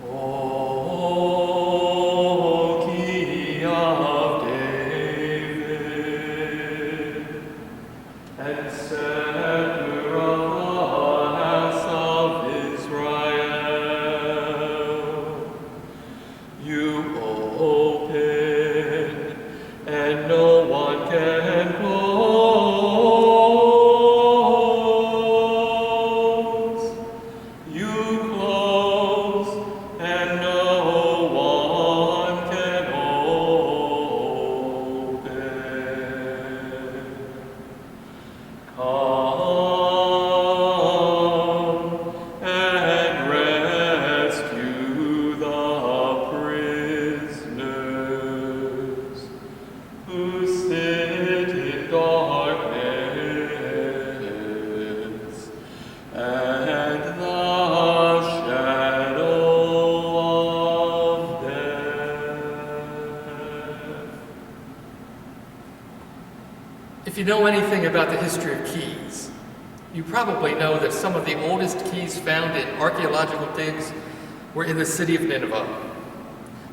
O Key of David, and Scepter of the house of Israel, you open, and no one can close. You close, and no one can open. Come and rescue the prisoners who sit in darkness and the shadow of death. If you know anything about the history of keys, you probably know that some of the oldest keys found in archaeological digs were in the city of Nineveh.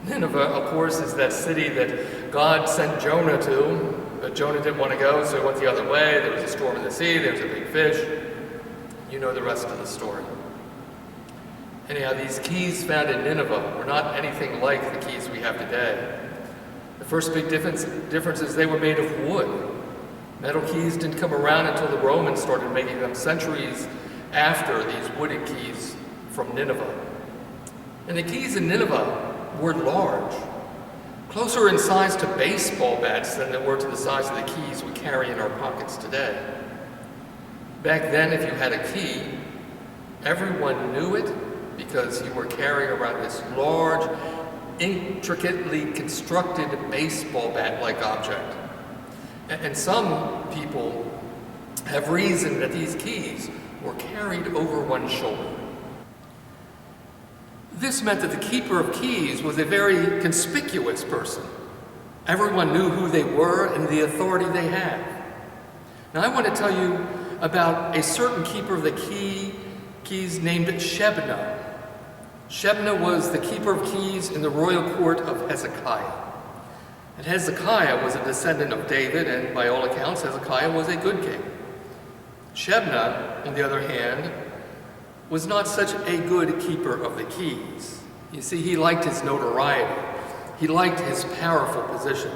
Nineveh, of course, is that city that God sent Jonah to, but Jonah didn't want to go, so he went the other way. There was a storm in the sea, there was a big fish. You know the rest of the story. Anyhow, these keys found in Nineveh were not anything like the keys we have today. The first big difference is they were made of wood. Metal keys didn't come around until the Romans started making them centuries after these wooden keys from Nineveh. And the keys in Nineveh were large, closer in size to baseball bats than they were to the size of the keys we carry in our pockets today. Back then, if you had a key, everyone knew it because you were carrying around this large, intricately constructed baseball bat-like object. And some people have reasoned that these keys were carried over one shoulder. This meant that the keeper of keys was a very conspicuous person. Everyone knew who they were and the authority they had. Now I want to tell you about a certain keeper of the keys named Shebna. Shebna was the keeper of keys in the royal court of Hezekiah. And Hezekiah was a descendant of David, and by all accounts, Hezekiah was a good king. Shebna, on the other hand, was not such a good keeper of the keys. You see, he liked his notoriety. He liked his powerful position.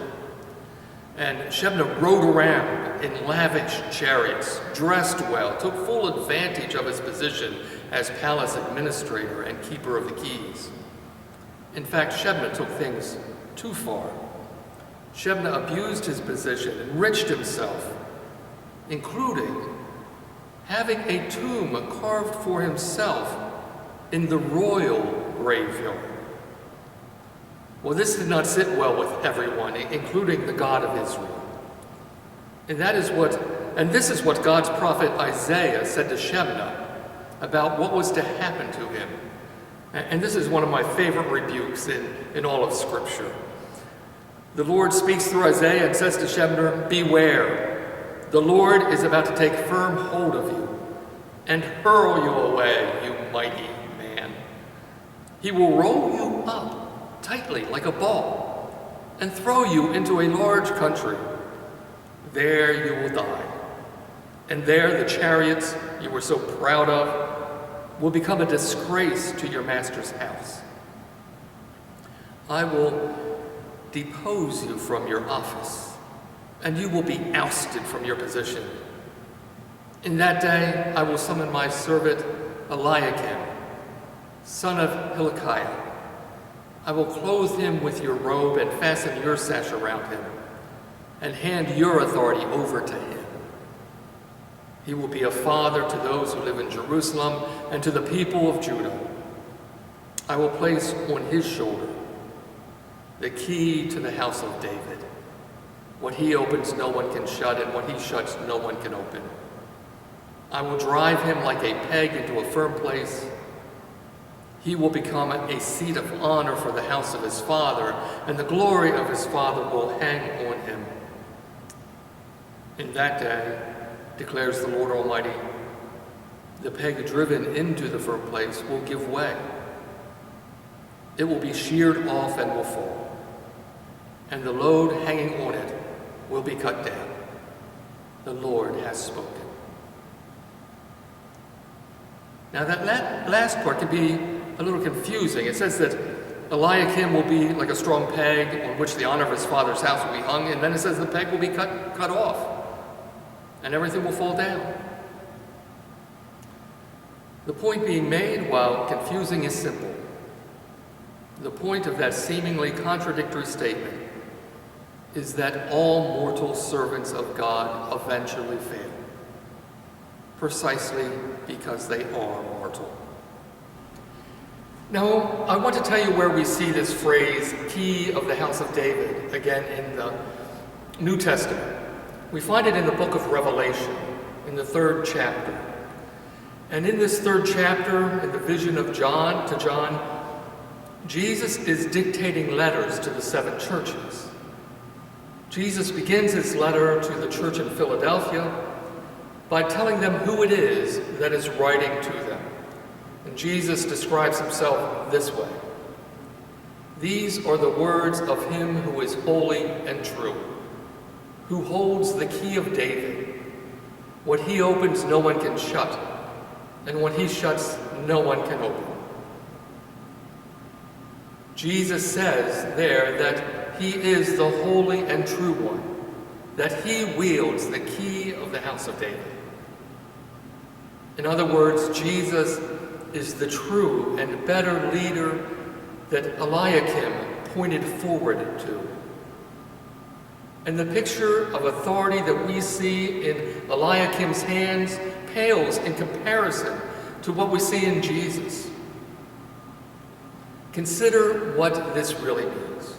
And Shebna rode around in lavish chariots, dressed well, took full advantage of his position as palace administrator and keeper of the keys. In fact, Shebna took things too far. Shebna abused his position, enriched himself, including having a tomb carved for himself in the royal graveyard. Well, this did not sit well with everyone, including the God of Israel. And this is what God's prophet Isaiah said to Shebna about what was to happen to him. And this is one of my favorite rebukes in all of Scripture. The Lord speaks through Isaiah and says to Shebna, "Beware, the Lord is about to take firm hold of you and hurl you away, you mighty man. He will roll you up tightly like a ball and throw you into a large country. There you will die, and there the chariots you were so proud of will become a disgrace to your master's house. I will depose you from your office, and you will be ousted from your position. In that day I will summon my servant Eliakim, son of Hilkiah. I will clothe him with your robe and fasten your sash around him, and hand your authority over to him. He will be a father to those who live in Jerusalem and to the people of Judah. I will place on his shoulder the key to the house of David. What he opens, no one can shut, and what he shuts, no one can open. I will drive him like a peg into a firm place. He will become a seat of honor for the house of his father, and the glory of his father will hang on him. In that day, declares the Lord Almighty, the peg driven into the firm place will give way. it will be sheared off and will fall, and the load hanging on it will be cut down. The Lord has spoken. Now that last part can be a little confusing. It says that Eliakim will be like a strong peg on which the honor of his father's house will be hung, and then it says the peg will be cut off, and everything will fall down. The point being made, while confusing, is simple. The point of that seemingly contradictory statement is that all mortal servants of God eventually fail, precisely because they are mortal. Now, I want to tell you where we see this phrase, key of the house of David, again in the New Testament. We find it in the book of Revelation, in the 3rd chapter. And in this 3rd chapter, in the vision of John, Jesus is dictating letters to the 7 churches. Jesus begins his letter to the church in Philadelphia by telling them who it is that is writing to them. And Jesus describes himself this way: "These are the words of him who is holy and true, who holds the key of David. What he opens, no one can shut, and what he shuts, no one can open." Jesus says there that he is the holy and true one, that he wields the key of the house of David. In other words, Jesus is the true and better leader that Eliakim pointed forward to. And the picture of authority that we see in Eliakim's hands pales in comparison to what we see in Jesus. Consider what this really means.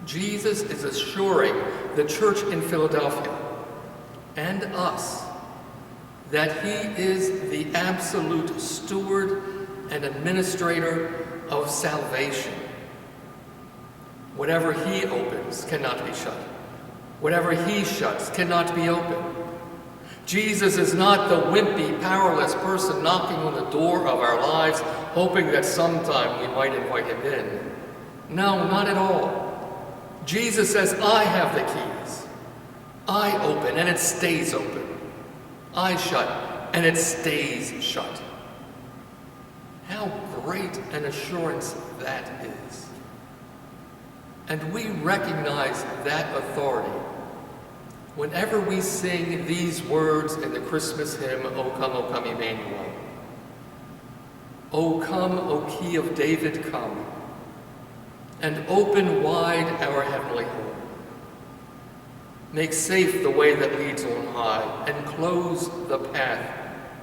Jesus is assuring the church in Philadelphia and us that he is the absolute steward and administrator of salvation. Whatever he opens cannot be shut. Whatever he shuts cannot be opened. Jesus is not the wimpy, powerless person knocking on the door of our lives, hoping that sometime we might invite him in. No, not at all. Jesus says, I have the keys. I open and it stays open. I shut and it stays shut. How great an assurance that is. And we recognize that authority whenever we sing these words in the Christmas hymn, O come, Emmanuel. O come, O key of David, come, and open wide our heavenly home. Make safe the way that leads on high, and close the path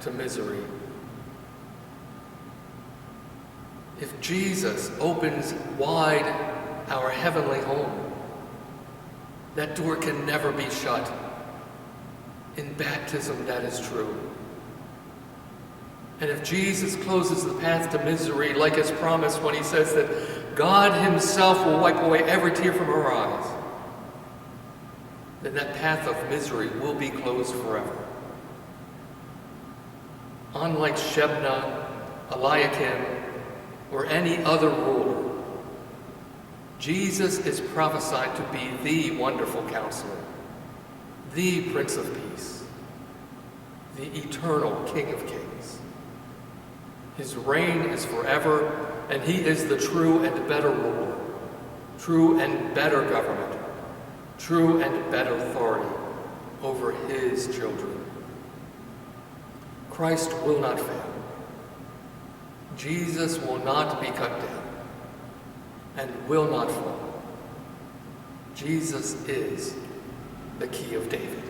to misery. If Jesus opens wide our heavenly home, that door can never be shut. In baptism, that is true. And if Jesus closes the path to misery, like his promise when he says that God himself will wipe away every tear from our eyes, then that path of misery will be closed forever. Unlike Shebna, Eliakim, or any other ruler, Jesus is prophesied to be the wonderful counselor, the Prince of Peace, the eternal King of Kings. His reign is forever, and he is the true and better ruler, true and better government, true and better authority over his children. Christ will not fail. Jesus will not be cut down and will not fall. Jesus is the key of David.